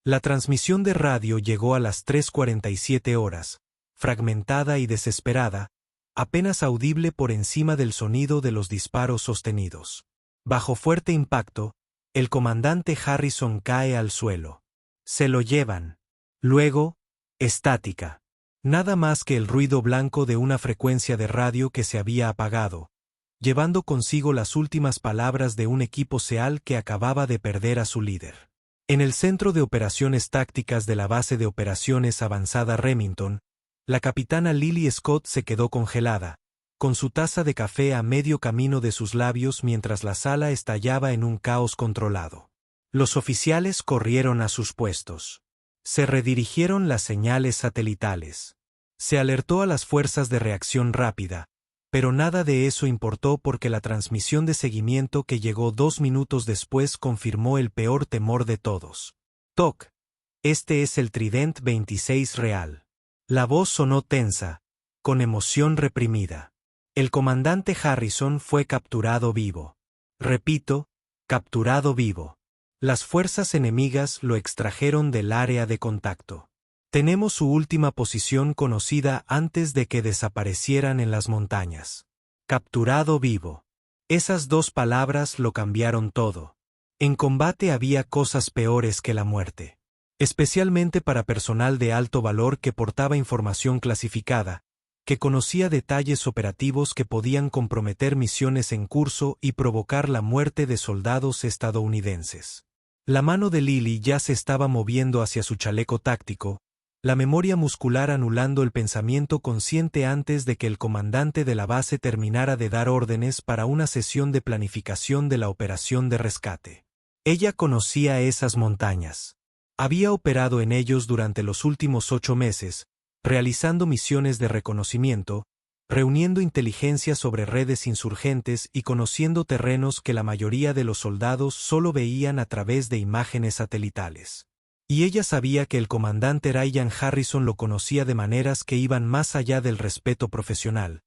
La transmisión de radio llegó a las 3:47 horas, fragmentada y desesperada, apenas audible por encima del sonido de los disparos sostenidos. Bajo fuerte impacto, el comandante Harrison cae al suelo. Se lo llevan. Luego, estática. Nada más que el ruido blanco de una frecuencia de radio que se había apagado, llevando consigo las últimas palabras de un equipo SEAL que acababa de perder a su líder. En el Centro de Operaciones Tácticas de la Base de Operaciones Avanzada Remington, la capitana Lily Scott se quedó congelada, con su taza de café a medio camino de sus labios mientras la sala estallaba en un caos controlado. Los oficiales corrieron a sus puestos. Se redirigieron las señales satelitales. Se alertó a las fuerzas de reacción rápida, pero nada de eso importó porque la transmisión de seguimiento que llegó 2 minutos después confirmó el peor temor de todos. «TOC, este es el Trident 26 real». La voz sonó tensa, con emoción reprimida. El comandante Harrison fue capturado vivo. Repito, capturado vivo. Las fuerzas enemigas lo extrajeron del área de contacto. Tenemos su última posición conocida antes de que desaparecieran en las montañas. Capturado vivo. Esas 2 palabras lo cambiaron todo. En combate había cosas peores que la muerte. Especialmente para personal de alto valor que portaba información clasificada, que conocía detalles operativos que podían comprometer misiones en curso y provocar la muerte de soldados estadounidenses. La mano de Lily ya se estaba moviendo hacia su chaleco táctico, la memoria muscular anulando el pensamiento consciente antes de que el comandante de la base terminara de dar órdenes para una sesión de planificación de la operación de rescate. Ella conocía esas montañas. Había operado en ellos durante los últimos 8 meses, realizando misiones de reconocimiento, reuniendo inteligencia sobre redes insurgentes y conociendo terrenos que la mayoría de los soldados solo veían a través de imágenes satelitales. Y ella sabía que el comandante Ryan Harrison lo conocía de maneras que iban más allá del respeto profesional.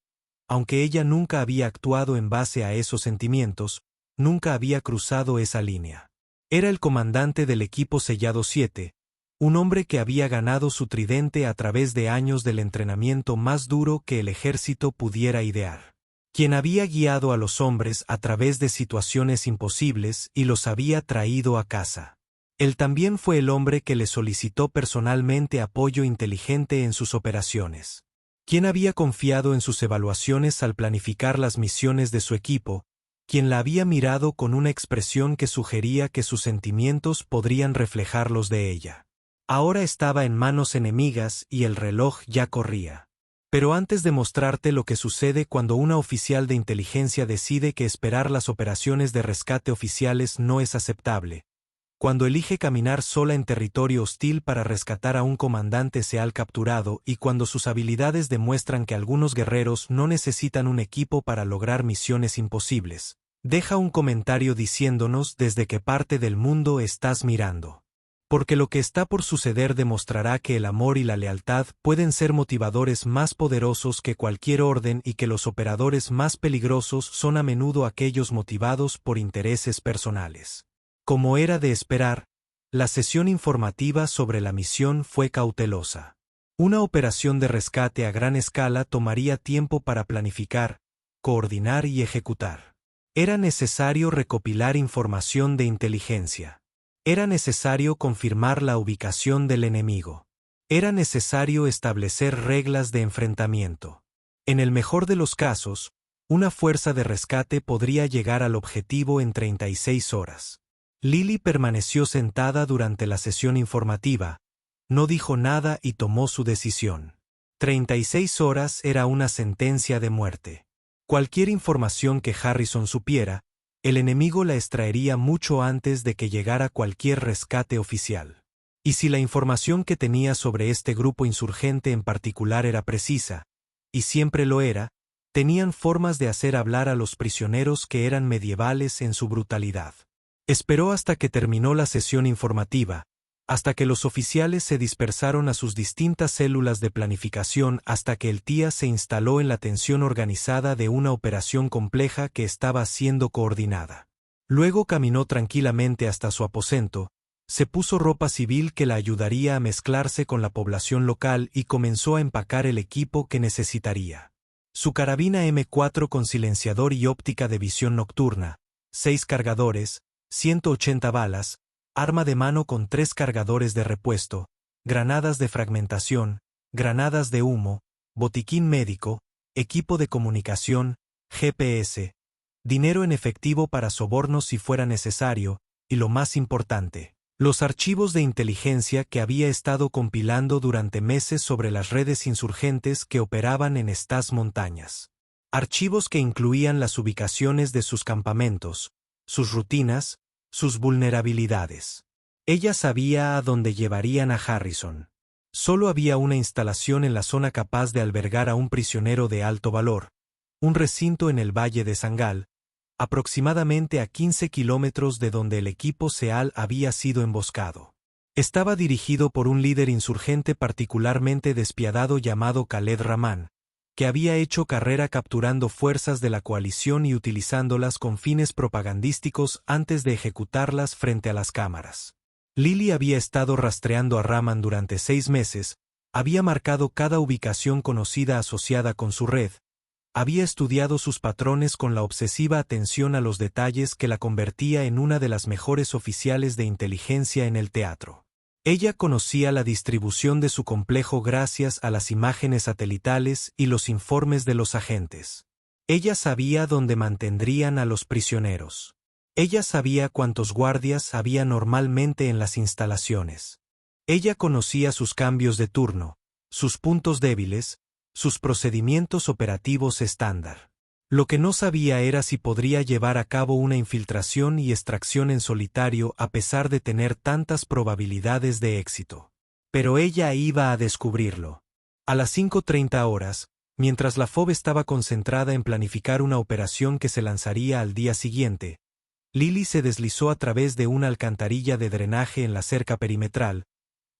Aunque ella nunca había actuado en base a esos sentimientos, nunca había cruzado esa línea. Era el comandante del equipo Sellado 7, un hombre que había ganado su tridente a través de años del entrenamiento más duro que el ejército pudiera idear. Quien había guiado a los hombres a través de situaciones imposibles y los había traído a casa. Él también fue el hombre que le solicitó personalmente apoyo inteligente en sus operaciones. Quien había confiado en sus evaluaciones al planificar las misiones de su equipo, quien la había mirado con una expresión que sugería que sus sentimientos podrían reflejar los de ella. Ahora estaba en manos enemigas y el reloj ya corría. Pero antes de mostrarte lo que sucede cuando una oficial de inteligencia decide que esperar las operaciones de rescate oficiales no es aceptable, cuando elige caminar sola en territorio hostil para rescatar a un comandante SEAL capturado y cuando sus habilidades demuestran que algunos guerreros no necesitan un equipo para lograr misiones imposibles, deja un comentario diciéndonos desde qué parte del mundo estás mirando. Porque lo que está por suceder demostrará que el amor y la lealtad pueden ser motivadores más poderosos que cualquier orden y que los operadores más peligrosos son a menudo aquellos motivados por intereses personales. Como era de esperar, la sesión informativa sobre la misión fue cautelosa. Una operación de rescate a gran escala tomaría tiempo para planificar, coordinar y ejecutar. Era necesario recopilar información de inteligencia. Era necesario confirmar la ubicación del enemigo. Era necesario establecer reglas de enfrentamiento. En el mejor de los casos, una fuerza de rescate podría llegar al objetivo en 36 horas. Lily permaneció sentada durante la sesión informativa, no dijo nada y tomó su decisión. 36 horas era una sentencia de muerte. Cualquier información que Harrison supiera, el enemigo la extraería mucho antes de que llegara cualquier rescate oficial. Y si la información que tenía sobre este grupo insurgente en particular era precisa, y siempre lo era, tenían formas de hacer hablar a los prisioneros que eran medievales en su brutalidad. Esperó hasta que terminó la sesión informativa, hasta que los oficiales se dispersaron a sus distintas células de planificación, hasta que el TIA se instaló en la tensión organizada de una operación compleja que estaba siendo coordinada. Luego caminó tranquilamente hasta su aposento, Se puso ropa civil que la ayudaría a mezclarse con la población local y comenzó a empacar el equipo que necesitaría. Su carabina M4 con silenciador y óptica de visión nocturna, 6 cargadores, 180 balas, arma de mano con 3 cargadores de repuesto, granadas de fragmentación, granadas de humo, botiquín médico, equipo de comunicación, GPS, dinero en efectivo para sobornos si fuera necesario, y lo más importante, los archivos de inteligencia que había estado compilando durante meses sobre las redes insurgentes que operaban en estas montañas. Archivos que incluían las ubicaciones de sus campamentos, sus rutinas, sus vulnerabilidades. Ella sabía a dónde llevarían a Harrison. Solo había una instalación en la zona capaz de albergar a un prisionero de alto valor, un recinto en el valle de Sangal, aproximadamente a 15 kilómetros de donde el equipo SEAL había sido emboscado. Estaba dirigido por un líder insurgente particularmente despiadado llamado Khaled Rahman, que había hecho carrera capturando fuerzas de la coalición y utilizándolas con fines propagandísticos antes de ejecutarlas frente a las cámaras. Lily había estado rastreando a Rahman durante 6 meses, había marcado cada ubicación conocida asociada con su red, había estudiado sus patrones con la obsesiva atención a los detalles que la convertía en una de las mejores oficiales de inteligencia en el teatro. Ella conocía la distribución de su complejo gracias a las imágenes satelitales y los informes de los agentes. Ella sabía dónde mantendrían a los prisioneros. Ella sabía cuántos guardias había normalmente en las instalaciones. Ella conocía sus cambios de turno, sus puntos débiles, sus procedimientos operativos estándar. Lo que no sabía era si podría llevar a cabo una infiltración y extracción en solitario a pesar de tener tantas probabilidades de éxito. Pero ella iba a descubrirlo. A las 5:30 horas, mientras la FOB estaba concentrada en planificar una operación que se lanzaría al día siguiente, Lily se deslizó a través de una alcantarilla de drenaje en la cerca perimetral,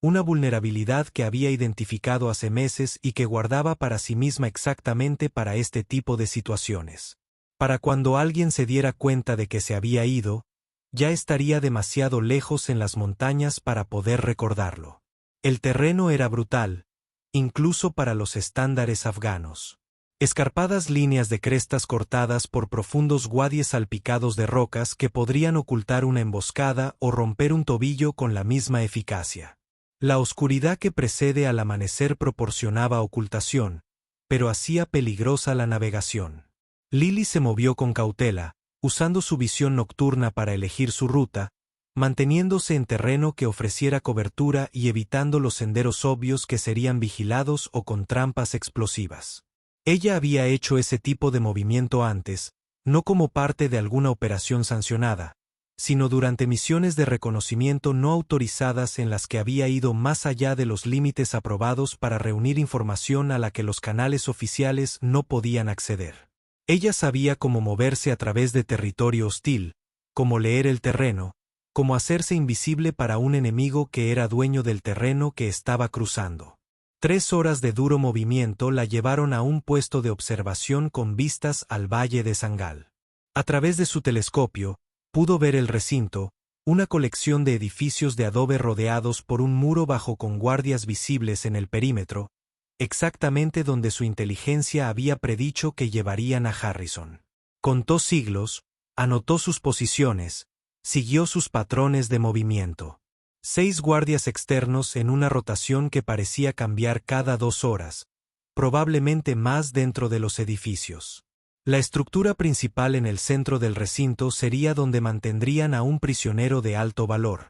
una vulnerabilidad que había identificado hace meses y que guardaba para sí misma exactamente para este tipo de situaciones. Para cuando alguien se diera cuenta de que se había ido, ya estaría demasiado lejos en las montañas para poder recordarlo. El terreno era brutal, incluso para los estándares afganos. Escarpadas líneas de crestas cortadas por profundos wadies salpicados de rocas que podrían ocultar una emboscada o romper un tobillo con la misma eficacia. La oscuridad que precede al amanecer proporcionaba ocultación, pero hacía peligrosa la navegación. Lily se movió con cautela, usando su visión nocturna para elegir su ruta, manteniéndose en terreno que ofreciera cobertura y evitando los senderos obvios que serían vigilados o con trampas explosivas. Ella había hecho ese tipo de movimiento antes, no como parte de alguna operación sancionada, sino durante misiones de reconocimiento no autorizadas en las que había ido más allá de los límites aprobados para reunir información a la que los canales oficiales no podían acceder. Ella sabía cómo moverse a través de territorio hostil, cómo leer el terreno, cómo hacerse invisible para un enemigo que era dueño del terreno que estaba cruzando. 3 horas de duro movimiento la llevaron a un puesto de observación con vistas al valle de Sangal. A través de su telescopio, pudo ver el recinto, una colección de edificios de adobe rodeados por un muro bajo con guardias visibles en el perímetro, exactamente donde su inteligencia había predicho que llevarían a Harrison. Contó siglos, anotó sus posiciones, siguió sus patrones de movimiento. 6 guardias externos en una rotación que parecía cambiar cada 2 horas, probablemente más dentro de los edificios. La estructura principal en el centro del recinto sería donde mantendrían a un prisionero de alto valor,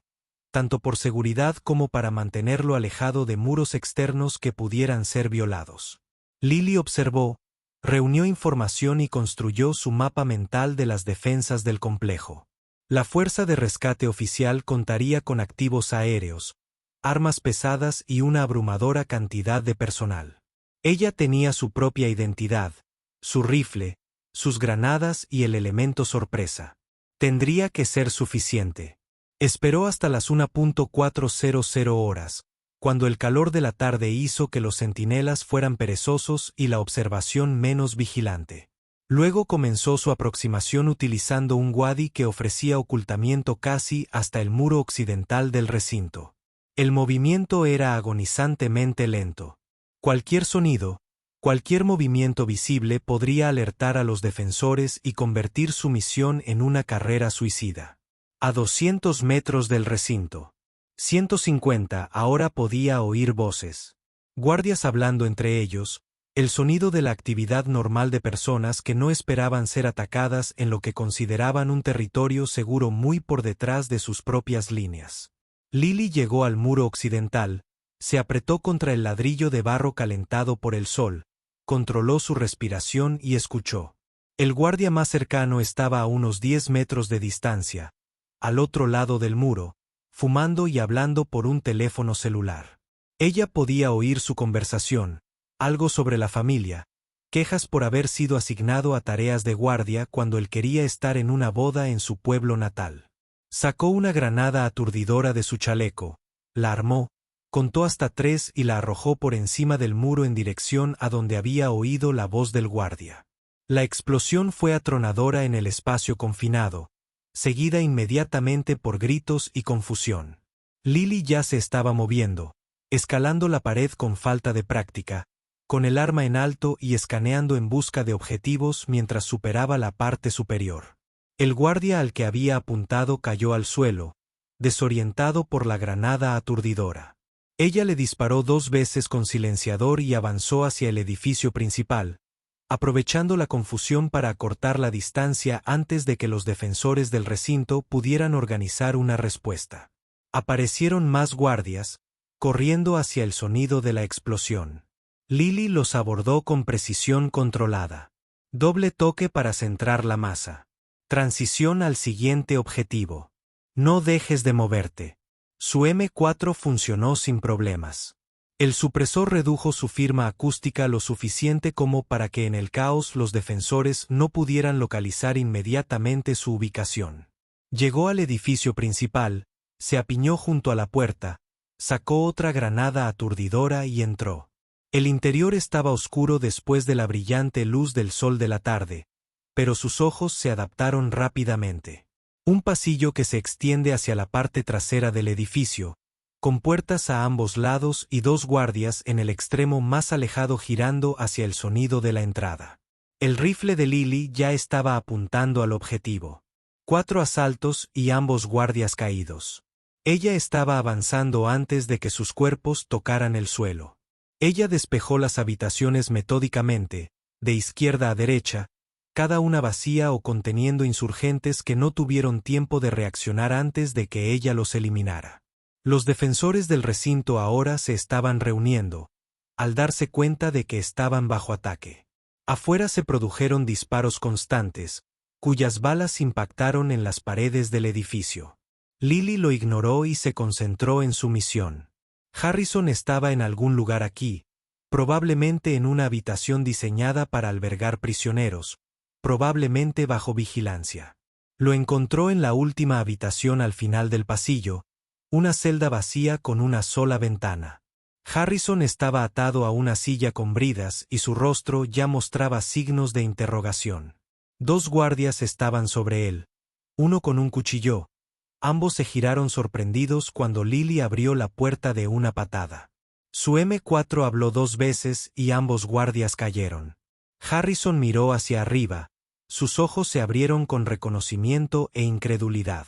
tanto por seguridad como para mantenerlo alejado de muros externos que pudieran ser violados. Lily observó, reunió información y construyó su mapa mental de las defensas del complejo. La fuerza de rescate oficial contaría con activos aéreos, armas pesadas y una abrumadora cantidad de personal. Ella tenía su propia identidad, su rifle, sus granadas y el elemento sorpresa. Tendría que ser suficiente. Esperó hasta las 1:400 horas, cuando el calor de la tarde hizo que los centinelas fueran perezosos y la observación menos vigilante. Luego comenzó su aproximación utilizando un wadi que ofrecía ocultamiento casi hasta el muro occidental del recinto. El movimiento era agonizantemente lento. Cualquier sonido, cualquier movimiento visible podría alertar a los defensores y convertir su misión en una carrera suicida. A 200 metros del recinto. 150 ahora podía oír voces. Guardias hablando entre ellos, el sonido de la actividad normal de personas que no esperaban ser atacadas en lo que consideraban un territorio seguro muy por detrás de sus propias líneas. Lily llegó al muro occidental, se apretó contra el ladrillo de barro calentado por el sol, controló su respiración y escuchó. El guardia más cercano estaba a unos 10 metros de distancia, al otro lado del muro, fumando y hablando por un teléfono celular. Ella podía oír su conversación, algo sobre la familia, quejas por haber sido asignado a tareas de guardia cuando él quería estar en una boda en su pueblo natal. Sacó una granada aturdidora de su chaleco, la armó, contó hasta 3 y la arrojó por encima del muro en dirección a donde había oído la voz del guardia. La explosión fue atronadora en el espacio confinado, seguida inmediatamente por gritos y confusión. Lily ya se estaba moviendo, escalando la pared con falta de práctica, con el arma en alto y escaneando en busca de objetivos mientras superaba la parte superior. El guardia al que había apuntado cayó al suelo, desorientado por la granada aturdidora. Ella le disparó 2 veces con silenciador y avanzó hacia el edificio principal, aprovechando la confusión para acortar la distancia antes de que los defensores del recinto pudieran organizar una respuesta. Aparecieron más guardias, corriendo hacia el sonido de la explosión. Lily los abordó con precisión controlada. Doble toque para centrar la masa. Transición al siguiente objetivo. No dejes de moverte. Su M4 funcionó sin problemas. El supresor redujo su firma acústica lo suficiente como para que en el caos los defensores no pudieran localizar inmediatamente su ubicación. Llegó al edificio principal, se apiñó junto a la puerta, sacó otra granada aturdidora y entró. El interior estaba oscuro después de la brillante luz del sol de la tarde, pero sus ojos se adaptaron rápidamente. Un pasillo que se extiende hacia la parte trasera del edificio, con puertas a ambos lados y 2 guardias en el extremo más alejado girando hacia el sonido de la entrada. El rifle de Lily ya estaba apuntando al objetivo. 4 asaltos y ambos guardias caídos. Ella estaba avanzando antes de que sus cuerpos tocaran el suelo. Ella despejó las habitaciones metódicamente, de izquierda a derecha, cada una vacía o conteniendo insurgentes que no tuvieron tiempo de reaccionar antes de que ella los eliminara. Los defensores del recinto ahora se estaban reuniendo, al darse cuenta de que estaban bajo ataque. Afuera se produjeron disparos constantes, cuyas balas impactaron en las paredes del edificio. Lily lo ignoró y se concentró en su misión. Harrison estaba en algún lugar aquí, probablemente en una habitación diseñada para albergar prisioneros, probablemente bajo vigilancia. Lo encontró en la última habitación al final del pasillo, una celda vacía con una sola ventana. Harrison estaba atado a una silla con bridas y su rostro ya mostraba signos de interrogación. 2 guardias estaban sobre él, uno con un cuchillo. Ambos se giraron sorprendidos cuando Lily abrió la puerta de una patada. Su M4 habló 2 veces y ambos guardias cayeron. Harrison miró hacia arriba, sus ojos se abrieron con reconocimiento e incredulidad.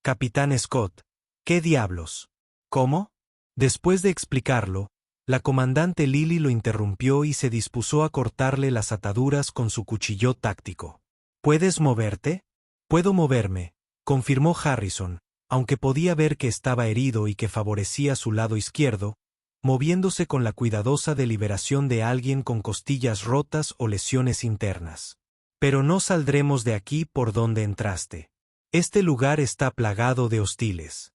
Capitán Scott, ¿qué diablos? ¿Cómo? Después de explicarlo, la comandante Lily lo interrumpió y se dispuso a cortarle las ataduras con su cuchillo táctico. ¿Puedes moverte? Puedo moverme, confirmó Harrison, aunque podía ver que estaba herido y que favorecía su lado izquierdo, moviéndose con la cuidadosa deliberación de alguien con costillas rotas o lesiones internas. Pero no saldremos de aquí por donde entraste. Este lugar está plagado de hostiles.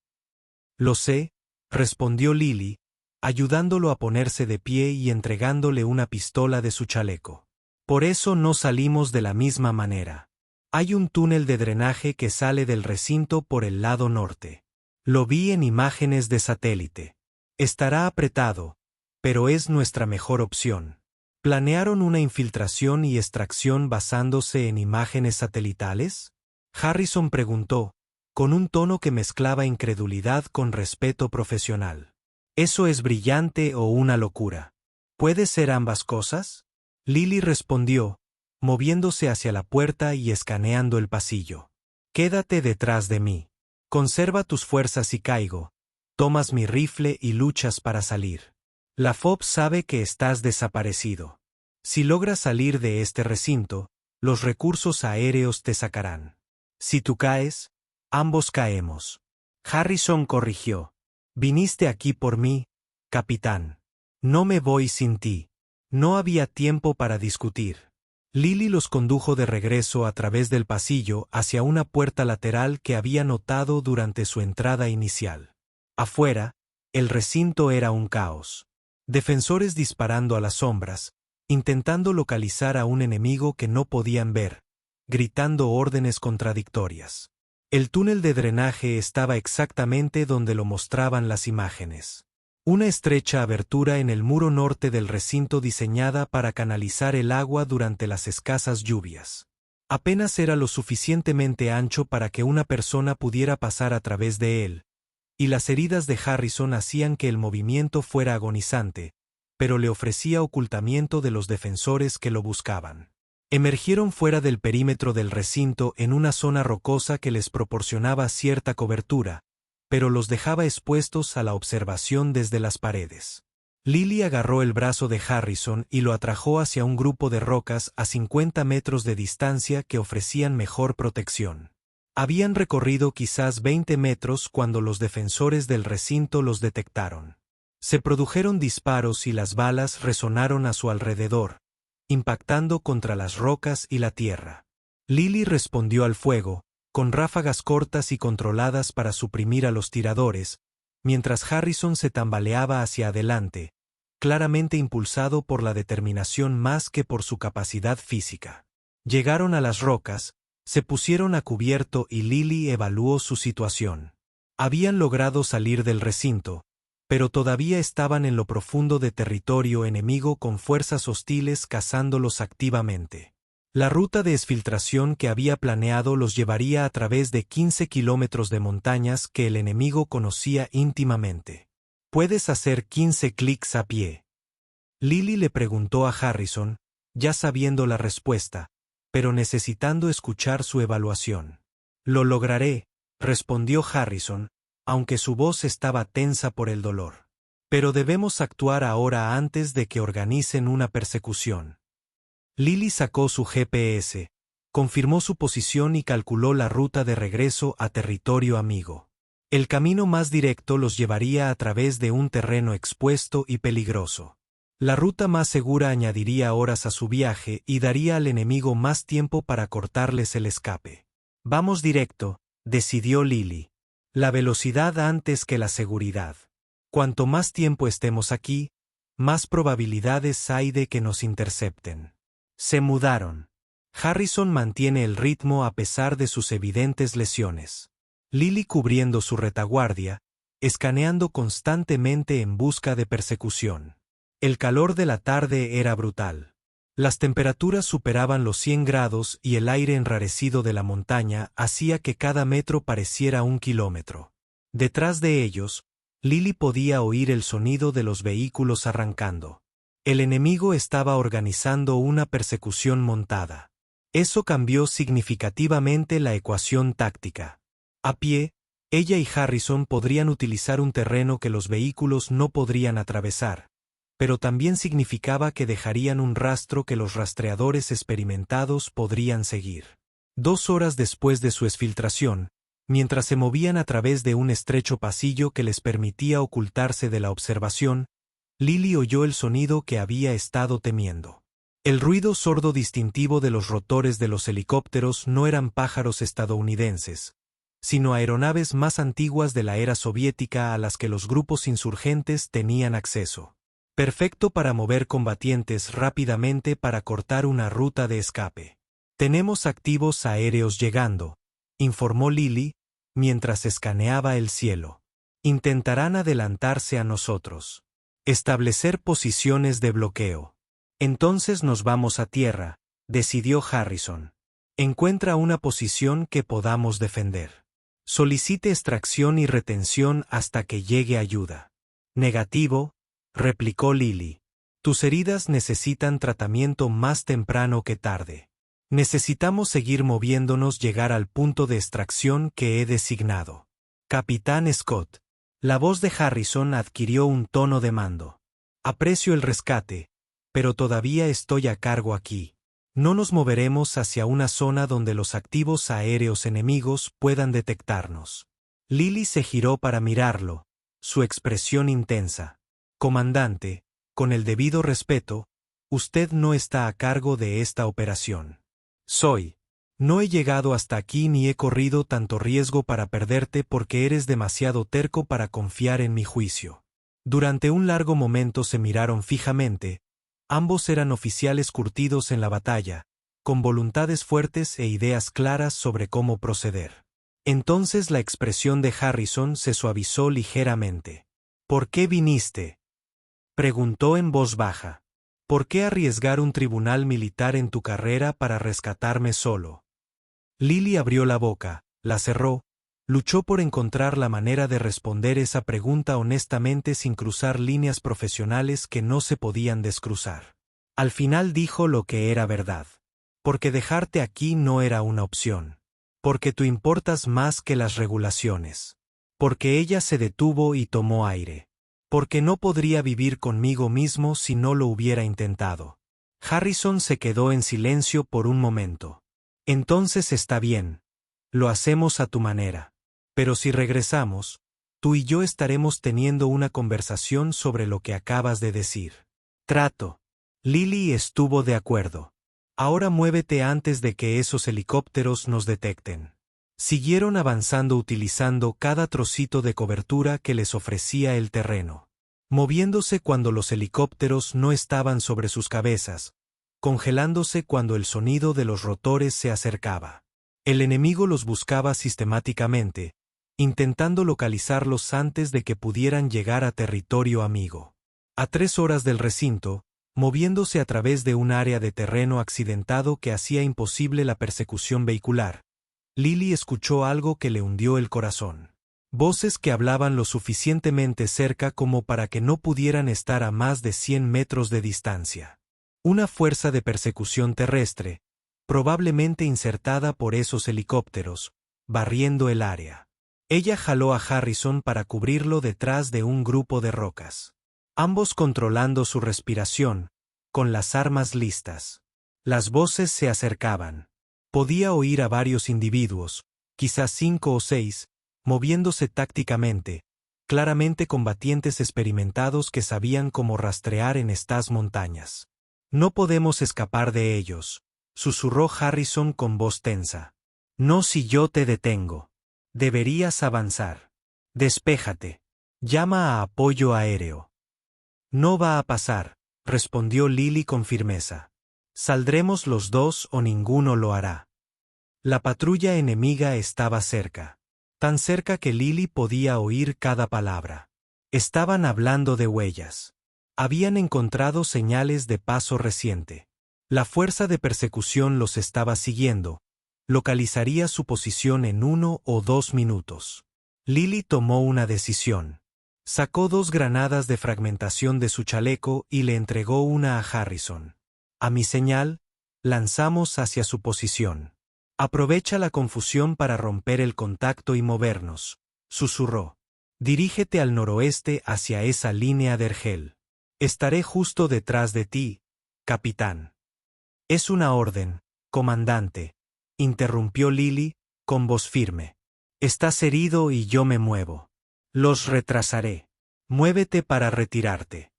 Lo sé, respondió Lily, ayudándolo a ponerse de pie y entregándole una pistola de su chaleco. Por eso no salimos de la misma manera. Hay un túnel de drenaje que sale del recinto por el lado norte. Lo vi en imágenes de satélite. Estará apretado, pero es nuestra mejor opción. ¿Planearon una infiltración y extracción basándose en imágenes satelitales? Harrison preguntó, con un tono que mezclaba incredulidad con respeto profesional. ¿Eso es brillante o una locura? ¿Puede ser ambas cosas? Lily respondió, moviéndose hacia la puerta y escaneando el pasillo. Quédate detrás de mí. Conserva tus fuerzas si caigo. Tomas mi rifle y luchas para salir. La FOB sabe que estás desaparecido. Si logras salir de este recinto, los recursos aéreos te sacarán. Si tú caes, ambos caemos. Harrison corrigió. Viniste aquí por mí, capitán. No me voy sin ti. No había tiempo para discutir. Lily los condujo de regreso a través del pasillo hacia una puerta lateral que había notado durante su entrada inicial. Afuera, el recinto era un caos. Defensores disparando a las sombras, intentando localizar a un enemigo que no podían ver, gritando órdenes contradictorias. El túnel de drenaje estaba exactamente donde lo mostraban las imágenes. Una estrecha abertura en el muro norte del recinto diseñada para canalizar el agua durante las escasas lluvias. Apenas era lo suficientemente ancho para que una persona pudiera pasar a través de él, y las heridas de Harrison hacían que el movimiento fuera agonizante, pero le ofrecía ocultamiento de los defensores que lo buscaban. Emergieron fuera del perímetro del recinto en una zona rocosa que les proporcionaba cierta cobertura, pero los dejaba expuestos a la observación desde las paredes. Lily agarró el brazo de Harrison y lo atrajo hacia un grupo de rocas a 50 metros de distancia que ofrecían mejor protección. Habían recorrido quizás 20 metros cuando los defensores del recinto los detectaron. Se produjeron disparos y las balas resonaron a su alrededor, impactando contra las rocas y la tierra. Lily respondió al fuego, con ráfagas cortas y controladas para suprimir a los tiradores, mientras Harrison se tambaleaba hacia adelante, claramente impulsado por la determinación más que por su capacidad física. Llegaron a las rocas, se pusieron a cubierto y Lily evaluó su situación. Habían logrado salir del recinto, pero todavía estaban en lo profundo de territorio enemigo con fuerzas hostiles cazándolos activamente. La ruta de exfiltración que había planeado los llevaría a través de 15 kilómetros de montañas que el enemigo conocía íntimamente. ¿Puedes hacer 15 clics a pie? Lily le preguntó a Harrison, ya sabiendo la respuesta, pero necesitando escuchar su evaluación. Lo lograré, respondió Harrison, aunque su voz estaba tensa por el dolor. Pero debemos actuar ahora antes de que organicen una persecución. Lily sacó su GPS, confirmó su posición y calculó la ruta de regreso a territorio amigo. El camino más directo los llevaría a través de un terreno expuesto y peligroso. La ruta más segura añadiría horas a su viaje y daría al enemigo más tiempo para cortarles el escape. Vamos directo, decidió Lily. La velocidad antes que la seguridad. Cuanto más tiempo estemos aquí, más probabilidades hay de que nos intercepten. Se mudaron. Harrison mantiene el ritmo a pesar de sus evidentes lesiones. Lily cubriendo su retaguardia, escaneando constantemente en busca de persecución. El calor de la tarde era brutal. Las temperaturas superaban los 100 grados y el aire enrarecido de la montaña hacía que cada metro pareciera un kilómetro. Detrás de ellos, Lily podía oír el sonido de los vehículos arrancando. El enemigo estaba organizando una persecución montada. Eso cambió significativamente la ecuación táctica. A pie, ella y Harrison podrían utilizar un terreno que los vehículos no podrían atravesar, pero también significaba que dejarían un rastro que los rastreadores experimentados podrían seguir. 2 horas después de su exfiltración, mientras se movían a través de un estrecho pasillo que les permitía ocultarse de la observación, Lily oyó el sonido que había estado temiendo. El ruido sordo distintivo de los rotores de los helicópteros no eran pájaros estadounidenses, sino aeronaves más antiguas de la era soviética a las que los grupos insurgentes tenían acceso. Perfecto para mover combatientes rápidamente para cortar una ruta de escape. Tenemos activos aéreos llegando, informó Lily, mientras escaneaba el cielo. Intentarán adelantarse a nosotros. Establecer posiciones de bloqueo. Entonces nos vamos a tierra, decidió Harrison. Encuentra una posición que podamos defender. Solicite extracción y retención hasta que llegue ayuda. Negativo, replicó Lily. Tus heridas necesitan tratamiento más temprano que tarde. Necesitamos seguir moviéndonos llegar al punto de extracción que he designado. Capitán Scott. La voz de Harrison adquirió un tono de mando. Aprecio el rescate, pero todavía estoy a cargo aquí. No nos moveremos hacia una zona donde los activos aéreos enemigos puedan detectarnos. Lily se giró para mirarlo, su expresión intensa. Comandante, con el debido respeto, usted no está a cargo de esta operación. No he llegado hasta aquí ni he corrido tanto riesgo para perderte porque eres demasiado terco para confiar en mi juicio. Durante un largo momento se miraron fijamente. Ambos eran oficiales curtidos en la batalla, con voluntades fuertes e ideas claras sobre cómo proceder. Entonces la expresión de Harrison se suavizó ligeramente. ¿Por qué viniste?, preguntó en voz baja. ¿Por qué arriesgar un tribunal militar en tu carrera para rescatarme solo? Lily abrió la boca, la cerró, luchó por encontrar la manera de responder esa pregunta honestamente sin cruzar líneas profesionales que no se podían descruzar. Al final dijo lo que era verdad. Porque dejarte aquí no era una opción. Porque tú importas más que las regulaciones. Porque ella se detuvo y tomó aire. Porque no podría vivir conmigo mismo si no lo hubiera intentado. Harrison se quedó en silencio por un momento. Entonces está bien. Lo hacemos a tu manera. Pero si regresamos, tú y yo estaremos teniendo una conversación sobre lo que acabas de decir. Trato. Lily estuvo de acuerdo. Ahora muévete antes de que esos helicópteros nos detecten. Siguieron avanzando utilizando cada trocito de cobertura que les ofrecía el terreno. Moviéndose cuando los helicópteros no estaban sobre sus cabezas, congelándose cuando el sonido de los rotores se acercaba. El enemigo los buscaba sistemáticamente, intentando localizarlos antes de que pudieran llegar a territorio amigo. A 3 horas del recinto, moviéndose a través de un área de terreno accidentado que hacía imposible la persecución vehicular, Lily escuchó algo que le hundió el corazón. Voces que hablaban lo suficientemente cerca como para que no pudieran estar a más de 100 metros de distancia. Una fuerza de persecución terrestre, probablemente insertada por esos helicópteros, barriendo el área. Ella jaló a Harrison para cubrirlo detrás de un grupo de rocas. Ambos controlando su respiración, con las armas listas. Las voces se acercaban. Podía oír a varios individuos, quizás 5 o 6, moviéndose tácticamente, claramente combatientes experimentados que sabían cómo rastrear en estas montañas. No podemos escapar de ellos, susurró Harrison con voz tensa. No si yo te detengo. Deberías avanzar. Despéjate. Llama a apoyo aéreo. No va a pasar, respondió Lily con firmeza. Saldremos los dos o ninguno lo hará. La patrulla enemiga estaba cerca. Tan cerca que Lily podía oír cada palabra. Estaban hablando de huellas. Habían encontrado señales de paso reciente. La fuerza de persecución los estaba siguiendo. Localizaría su posición en 1 o 2 minutos. Lily tomó una decisión. Sacó 2 granadas de fragmentación de su chaleco y le entregó una a Harrison. A mi señal, lanzamos hacia su posición. Aprovecha la confusión para romper el contacto y movernos, susurró. Dirígete al noroeste hacia esa línea de Ergel. Estaré justo detrás de ti, capitán. Es una orden, comandante, interrumpió Lily, con voz firme. Estás herido y yo me muevo. Los retrasaré. Muévete para retirarte.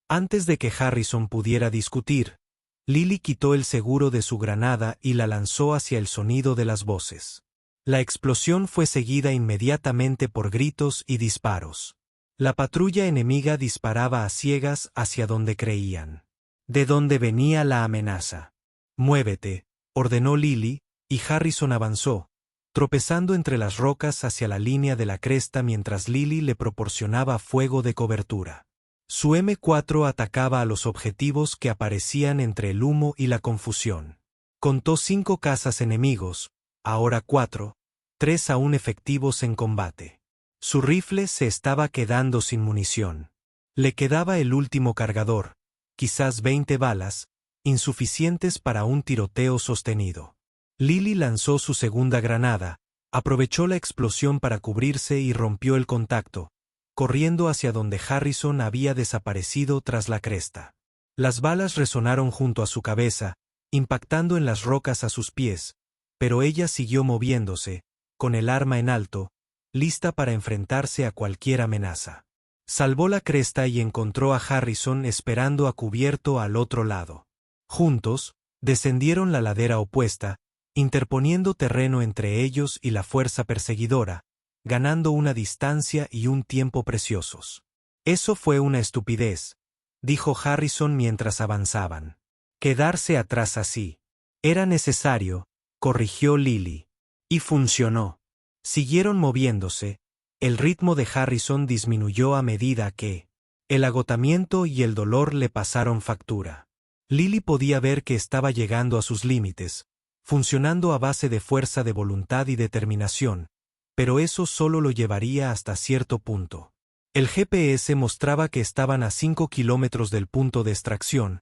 Antes de que Harrison pudiera discutir, Lily quitó el seguro de su granada y la lanzó hacia el sonido de las voces. La explosión fue seguida inmediatamente por gritos y disparos. La patrulla enemiga disparaba a ciegas hacia donde creían. ¿De dónde venía la amenaza? Muévete, ordenó Lily, y Harrison avanzó, tropezando entre las rocas hacia la línea de la cresta mientras Lily le proporcionaba fuego de cobertura. Su M4 atacaba a los objetivos que aparecían entre el humo y la confusión. Contó 5 cazas enemigos, ahora 4, 3 aún efectivos en combate. Su rifle se estaba quedando sin munición. Le quedaba el último cargador, quizás 20 balas, insuficientes para un tiroteo sostenido. Lily lanzó su segunda granada, aprovechó la explosión para cubrirse y rompió el contacto, corriendo hacia donde Harrison había desaparecido tras la cresta. Las balas resonaron junto a su cabeza, impactando en las rocas a sus pies, pero ella siguió moviéndose, con el arma en alto, lista para enfrentarse a cualquier amenaza. Salvó la cresta y encontró a Harrison esperando a cubierto al otro lado. Juntos, descendieron la ladera opuesta, interponiendo terreno entre ellos y la fuerza perseguidora, ganando una distancia y un tiempo preciosos. Eso fue una estupidez, dijo Harrison mientras avanzaban. Quedarse atrás así. Era necesario, corrigió Lily. Y funcionó. Siguieron moviéndose. El ritmo de Harrison disminuyó a medida que el agotamiento y el dolor le pasaron factura. Lily podía ver que estaba llegando a sus límites, funcionando a base de fuerza de voluntad y determinación, pero eso solo lo llevaría hasta cierto punto. El GPS mostraba que estaban a 5 kilómetros del punto de extracción,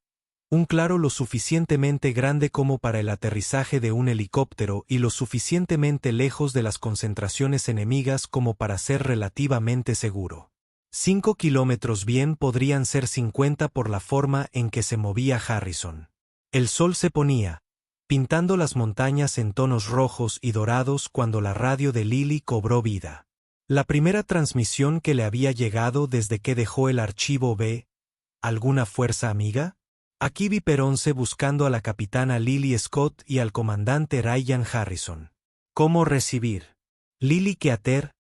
un claro lo suficientemente grande como para el aterrizaje de un helicóptero y lo suficientemente lejos de las concentraciones enemigas como para ser relativamente seguro. 5 kilómetros bien podrían ser 50 por la forma en que se movía Harrison. El sol se ponía, pintando las montañas en tonos rojos y dorados cuando la radio de Lily cobró vida. La primera transmisión que le había llegado desde que dejó el archivo B. ¿Alguna fuerza amiga? Aquí Viper 11 buscando a la capitana Lily Scott y al comandante Ryan Harrison. ¿Cómo recibir? Lily Keater,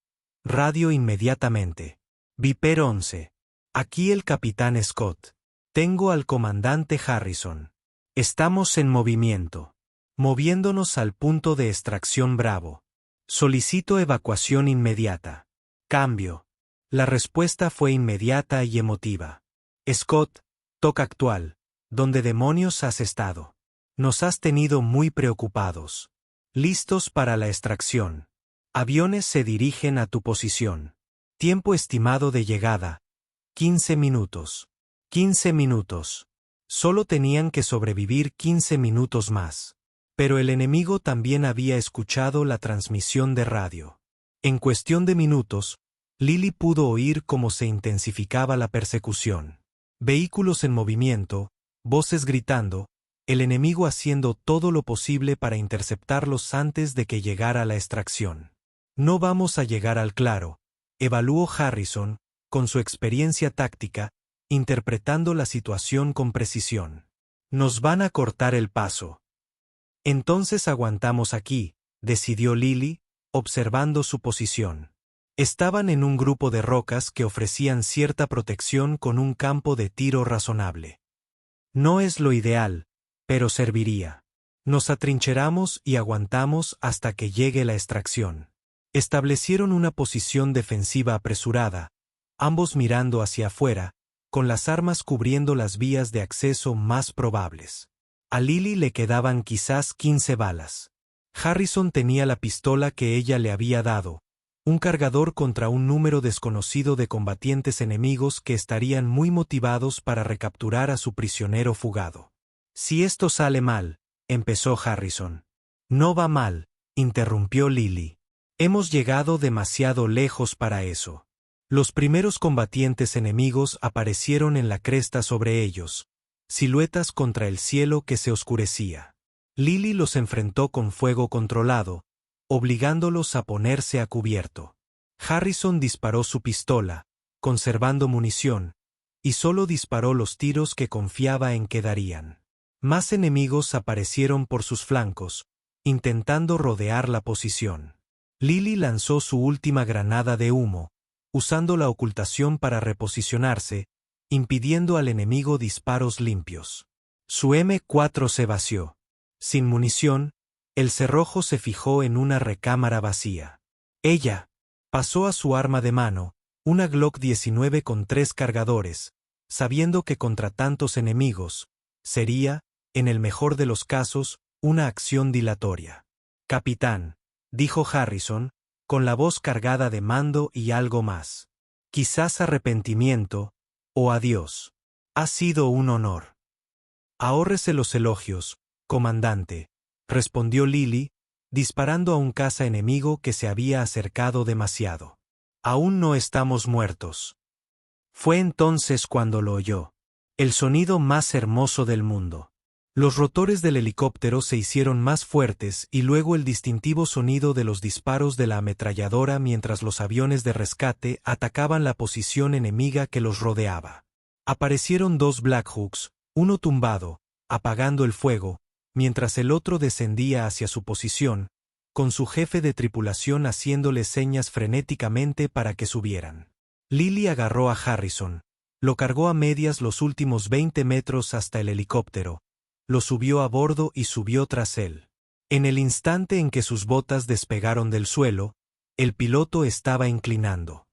radio inmediatamente. Viper 11. Aquí el capitán Scott. Tengo al comandante Harrison. Estamos en movimiento. Moviéndonos al punto de extracción Bravo. Solicito evacuación inmediata. Cambio. La respuesta fue inmediata y emotiva. Scott, TOC actual. ¿Dónde demonios has estado? Nos has tenido muy preocupados. Listos para la extracción. Aviones se dirigen a tu posición. Tiempo estimado de llegada. 15 minutos. 15 minutos. Solo tenían que sobrevivir 15 minutos más. Pero el enemigo también había escuchado la transmisión de radio. En cuestión de minutos, Lily pudo oír cómo se intensificaba la persecución. Vehículos en movimiento, voces gritando, el enemigo haciendo todo lo posible para interceptarlos antes de que llegara la extracción. No vamos a llegar al claro, evaluó Harrison, con su experiencia táctica, interpretando la situación con precisión. Nos van a cortar el paso. Entonces aguantamos aquí, decidió Lily, observando su posición. Estaban en un grupo de rocas que ofrecían cierta protección con un campo de tiro razonable. No es lo ideal, pero serviría. Nos atrincheramos y aguantamos hasta que llegue la extracción. Establecieron una posición defensiva apresurada, ambos mirando hacia afuera, con las armas cubriendo las vías de acceso más probables. A Lily le quedaban quizás 15 balas. Harrison tenía la pistola que ella le había dado, un cargador contra un número desconocido de combatientes enemigos que estarían muy motivados para recapturar a su prisionero fugado. Si esto sale mal, empezó Harrison. No va mal, interrumpió Lily. Hemos llegado demasiado lejos para eso. Los primeros combatientes enemigos aparecieron en la cresta sobre ellos, siluetas contra el cielo que se oscurecía. Lily los enfrentó con fuego controlado, obligándolos a ponerse a cubierto. Harrison disparó su pistola, conservando munición, y solo disparó los tiros que confiaba en que darían. Más enemigos aparecieron por sus flancos, intentando rodear la posición. Lily lanzó su última granada de humo, usando la ocultación para reposicionarse, impidiendo al enemigo disparos limpios. Su M4 se vació. Sin munición, el cerrojo se fijó en una recámara vacía. Ella pasó a su arma de mano, una Glock 19 con 3 cargadores, sabiendo que contra tantos enemigos, sería, en el mejor de los casos, una acción dilatoria. Capitán, dijo Harrison, con la voz cargada de mando y algo más. Quizás arrepentimiento, o adiós. Ha sido un honor. Ahórrese los elogios, comandante, respondió Lily, disparando a un caza enemigo que se había acercado demasiado. Aún no estamos muertos. Fue entonces cuando lo oyó. El sonido más hermoso del mundo. Los rotores del helicóptero se hicieron más fuertes y luego el distintivo sonido de los disparos de la ametralladora mientras los aviones de rescate atacaban la posición enemiga que los rodeaba. Aparecieron dos Blackhawks, uno tumbado, apagando el fuego, mientras el otro descendía hacia su posición, con su jefe de tripulación haciéndole señas frenéticamente para que subieran. Lily agarró a Harrison, lo cargó a medias los últimos 20 metros hasta el helicóptero, lo subió a bordo y subió tras él. En el instante en que sus botas despegaron del suelo, el piloto estaba inclinando.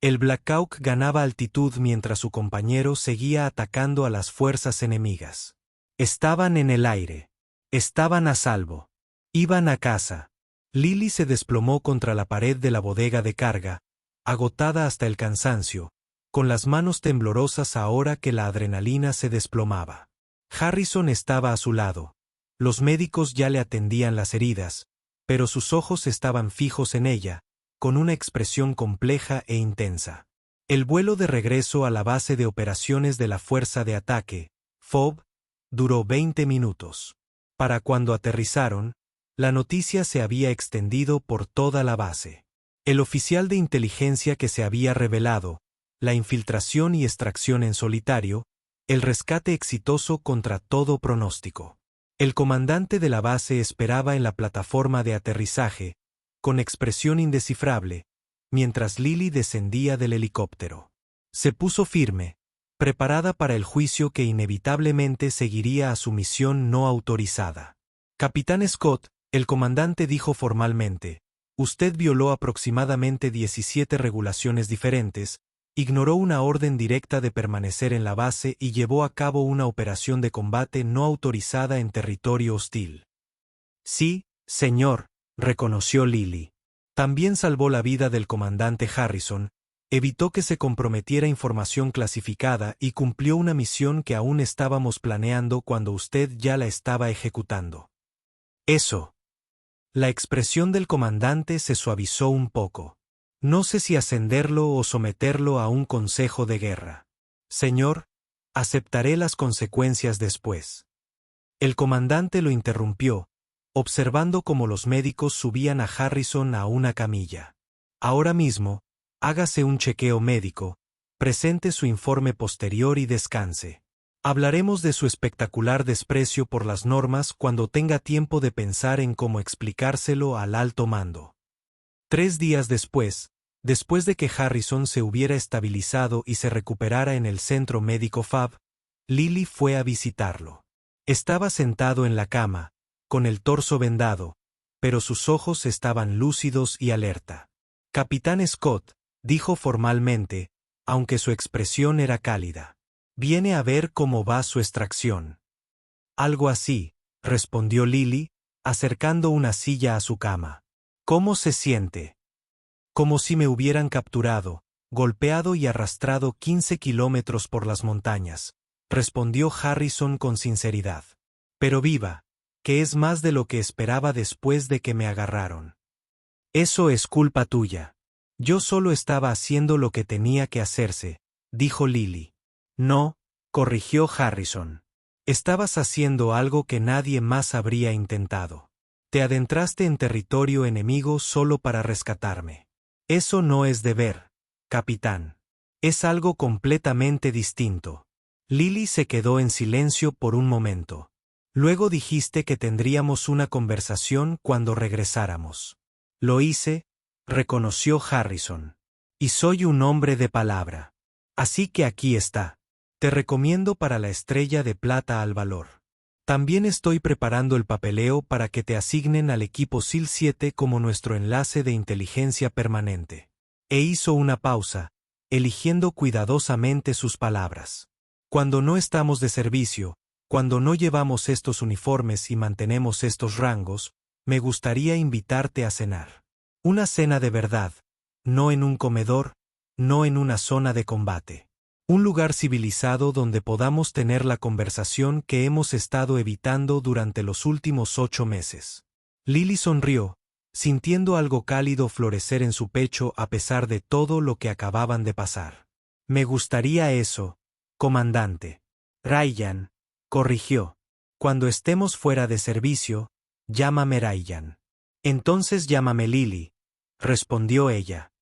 El Black Hawk ganaba altitud mientras su compañero seguía atacando a las fuerzas enemigas. Estaban en el aire. Estaban a salvo. Iban a casa. Lily se desplomó contra la pared de la bodega de carga, agotada hasta el cansancio, con las manos temblorosas ahora que la adrenalina se desplomaba. Harrison estaba a su lado. Los médicos ya le atendían las heridas, pero sus ojos estaban fijos en ella, con una expresión compleja e intensa. El vuelo de regreso a la base de operaciones de la Fuerza de Ataque, FOB, duró 20 minutos. Para cuando aterrizaron, la noticia se había extendido por toda la base. El oficial de inteligencia que se había revelado, la infiltración y extracción en solitario, el rescate exitoso contra todo pronóstico. El comandante de la base esperaba en la plataforma de aterrizaje, con expresión indescifrable, mientras Lily descendía del helicóptero. Se puso firme, preparada para el juicio que inevitablemente seguiría a su misión no autorizada. Capitán Scott, el comandante dijo formalmente, usted violó aproximadamente 17 regulaciones diferentes, ignoró una orden directa de permanecer en la base y llevó a cabo una operación de combate no autorizada en territorio hostil. Sí, señor, reconoció Lily. También salvó la vida del comandante Harrison, evitó que se comprometiera información clasificada y cumplió una misión que aún estábamos planeando cuando usted ya la estaba ejecutando. Eso. La expresión del comandante se suavizó un poco. No sé si ascenderlo o someterlo a un consejo de guerra. Señor, aceptaré las consecuencias después. El comandante lo interrumpió, observando cómo los médicos subían a Harrison a una camilla. Ahora mismo, hágase un chequeo médico, presente su informe posterior y descanse. Hablaremos de su espectacular desprecio por las normas cuando tenga tiempo de pensar en cómo explicárselo al alto mando. 3 días después de que Harrison se hubiera estabilizado y se recuperara en el centro médico FAB, Lily fue a visitarlo. Estaba sentado en la cama, con el torso vendado, pero sus ojos estaban lúcidos y alerta. Capitán Scott, dijo formalmente, aunque su expresión era cálida. Viene a ver cómo va su extracción. Algo así, respondió Lily, acercando una silla a su cama. ¿Cómo se siente? Como si me hubieran capturado, golpeado y arrastrado 15 kilómetros por las montañas, respondió Harrison con sinceridad. Pero viva, que es más de lo que esperaba después de que me agarraron. Eso es culpa tuya. Yo solo estaba haciendo lo que tenía que hacerse, dijo Lily. No, corrigió Harrison. Estabas haciendo algo que nadie más habría intentado. Te adentraste en territorio enemigo solo para rescatarme. Eso no es deber, capitán. Es algo completamente distinto. Lily se quedó en silencio por un momento. Luego dijiste que tendríamos una conversación cuando regresáramos. Lo hice, reconoció Harrison. Y soy un hombre de palabra. Así que aquí está. Te recomiendo para la estrella de plata al valor. También estoy preparando el papeleo para que te asignen al equipo SEAL 7 como nuestro enlace de inteligencia permanente. E hizo una pausa, eligiendo cuidadosamente sus palabras. Cuando no estamos de servicio, cuando no llevamos estos uniformes y mantenemos estos rangos, me gustaría invitarte a cenar. Una cena de verdad, no en un comedor, no en una zona de combate. Un lugar civilizado donde podamos tener la conversación que hemos estado evitando durante los últimos 8 meses. Lily sonrió, sintiendo algo cálido florecer en su pecho a pesar de todo lo que acababan de pasar. Me gustaría eso, comandante. Ryan, corrigió. Cuando estemos fuera de servicio, llámame Ryan. Entonces llámame Lily, respondió ella.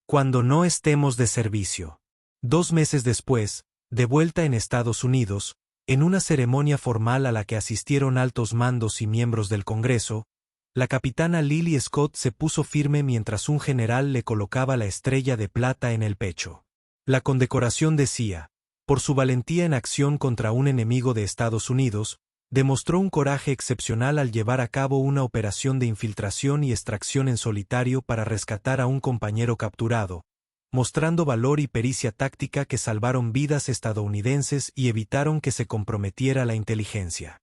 Cuando no estemos de servicio. 2 meses después, de vuelta en Estados Unidos, en una ceremonia formal a la que asistieron altos mandos y miembros del Congreso, la capitana Lily Scott se puso firme mientras un general le colocaba la estrella de plata en el pecho. La condecoración decía, por su valentía en acción contra un enemigo de Estados Unidos, demostró un coraje excepcional al llevar a cabo una operación de infiltración y extracción en solitario para rescatar a un compañero capturado, mostrando valor y pericia táctica que salvaron vidas estadounidenses y evitaron que se comprometiera la inteligencia.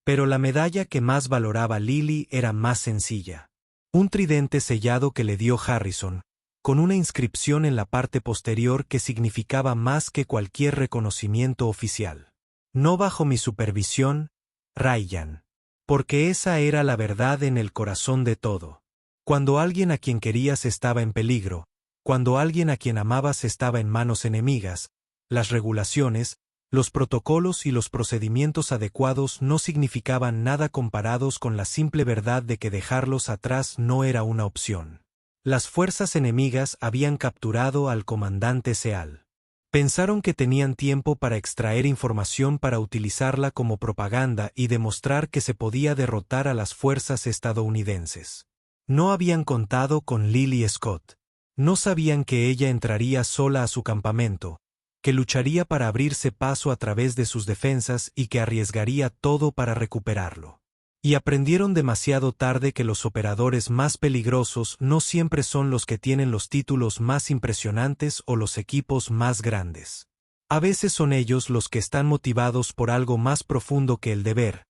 Pero la medalla que más valoraba Lily era más sencilla. Un tridente sellado que le dio Harrison, con una inscripción en la parte posterior que significaba más que cualquier reconocimiento oficial. No bajo mi supervisión, Ryan. Porque esa era la verdad en el corazón de todo. Cuando alguien a quien querías estaba en peligro, cuando alguien a quien amabas estaba en manos enemigas, las regulaciones, los protocolos y los procedimientos adecuados no significaban nada comparados con la simple verdad de que dejarlos atrás no era una opción. Las fuerzas enemigas habían capturado al comandante Seal. Pensaron que tenían tiempo para extraer información para utilizarla como propaganda y demostrar que se podía derrotar a las fuerzas estadounidenses. No habían contado con Lily Scott. No sabían que ella entraría sola a su campamento, que lucharía para abrirse paso a través de sus defensas y que arriesgaría todo para recuperarlo. Y aprendieron demasiado tarde que los operadores más peligrosos no siempre son los que tienen los títulos más impresionantes o los equipos más grandes. A veces son ellos los que están motivados por algo más profundo que el deber,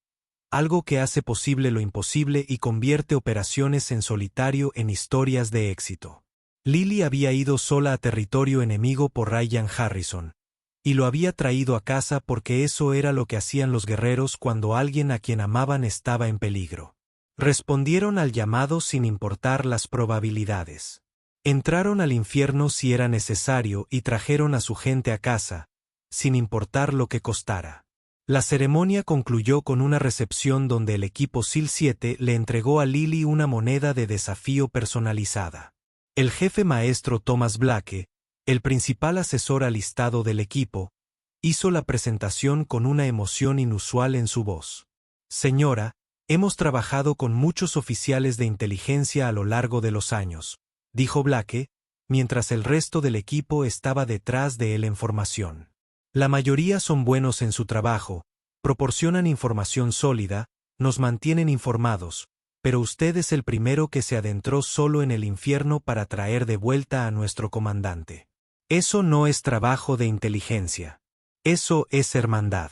algo que hace posible lo imposible y convierte operaciones en solitario en historias de éxito. Lily había ido sola a territorio enemigo por Ryan Harrison, y lo había traído a casa porque eso era lo que hacían los guerreros cuando alguien a quien amaban estaba en peligro. Respondieron al llamado sin importar las probabilidades. Entraron al infierno si era necesario y trajeron a su gente a casa, sin importar lo que costara. La ceremonia concluyó con una recepción donde el equipo SEAL 7 le entregó a Lily una moneda de desafío personalizada. El jefe maestro Thomas Blake, el principal asesor alistado del equipo, hizo la presentación con una emoción inusual en su voz. Señora, hemos trabajado con muchos oficiales de inteligencia a lo largo de los años, dijo Blake, mientras el resto del equipo estaba detrás de él en formación. La mayoría son buenos en su trabajo, proporcionan información sólida, nos mantienen informados, pero usted es el primero que se adentró solo en el infierno para traer de vuelta a nuestro comandante. Eso no es trabajo de inteligencia. Eso es hermandad.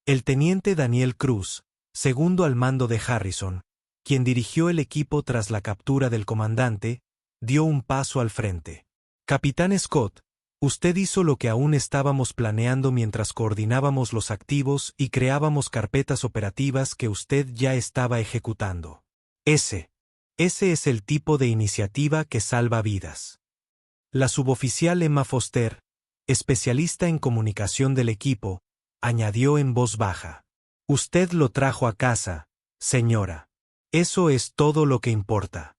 El teniente Daniel Cruz, segundo al mando de Harrison, quien dirigió el equipo tras la captura del comandante, dio un paso al frente. Capitán Scott, usted hizo lo que aún estábamos planeando mientras coordinábamos los activos y creábamos carpetas operativas que usted ya estaba ejecutando. Ese es el tipo de iniciativa que salva vidas. La suboficial Emma Foster, especialista en comunicación del equipo, añadió en voz baja. Usted lo trajo a casa, señora. Eso es todo lo que importa.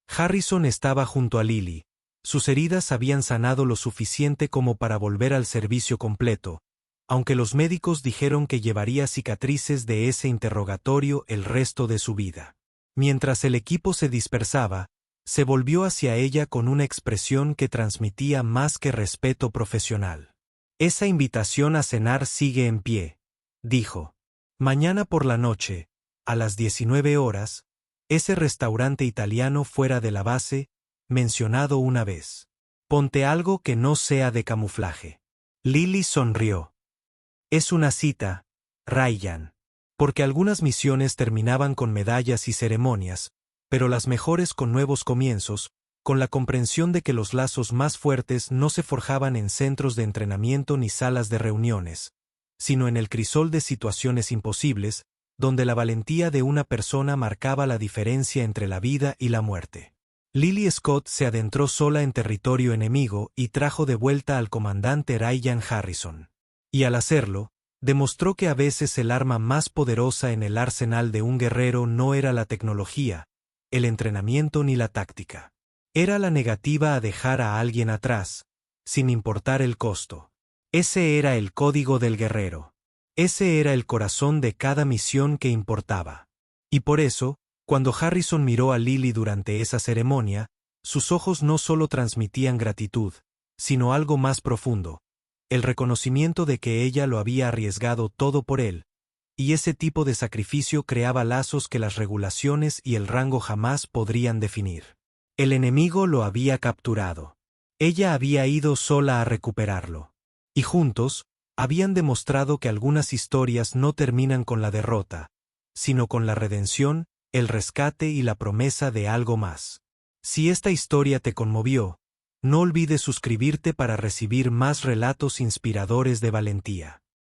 Harrison estaba junto a Lily. Sus heridas habían sanado lo suficiente como para volver al servicio completo, aunque los médicos dijeron que llevaría cicatrices de ese interrogatorio el resto de su vida. Mientras el equipo se dispersaba, se volvió hacia ella con una expresión que transmitía más que respeto profesional. Esa invitación a cenar sigue en pie, dijo. Mañana por la noche, a las 19 horas, ese restaurante italiano fuera de la base, mencionado una vez. Ponte algo que no sea de camuflaje. Lily sonrió. Es una cita, Ryan. Porque algunas misiones terminaban con medallas y ceremonias, pero las mejores con nuevos comienzos, con la comprensión de que los lazos más fuertes no se forjaban en centros de entrenamiento ni salas de reuniones, sino en el crisol de situaciones imposibles, donde la valentía de una persona marcaba la diferencia entre la vida y la muerte. Lily Scott se adentró sola en territorio enemigo y trajo de vuelta al comandante Ryan Harrison. Y al hacerlo, demostró que a veces el arma más poderosa en el arsenal de un guerrero no era la tecnología, el entrenamiento ni la táctica. Era la negativa a dejar a alguien atrás, sin importar el costo. Ese era el código del guerrero. Ese era el corazón de cada misión que importaba. Y por eso, cuando Harrison miró a Lily durante esa ceremonia, sus ojos no solo transmitían gratitud, sino algo más profundo, el reconocimiento de que ella lo había arriesgado todo por él, y ese tipo de sacrificio creaba lazos que las regulaciones y el rango jamás podrían definir. El enemigo lo había capturado. Ella había ido sola a recuperarlo. Y juntos, habían demostrado que algunas historias no terminan con la derrota, sino con la redención, el rescate y la promesa de algo más. Si esta historia te conmovió, no olvides suscribirte para recibir más relatos inspiradores de valentía.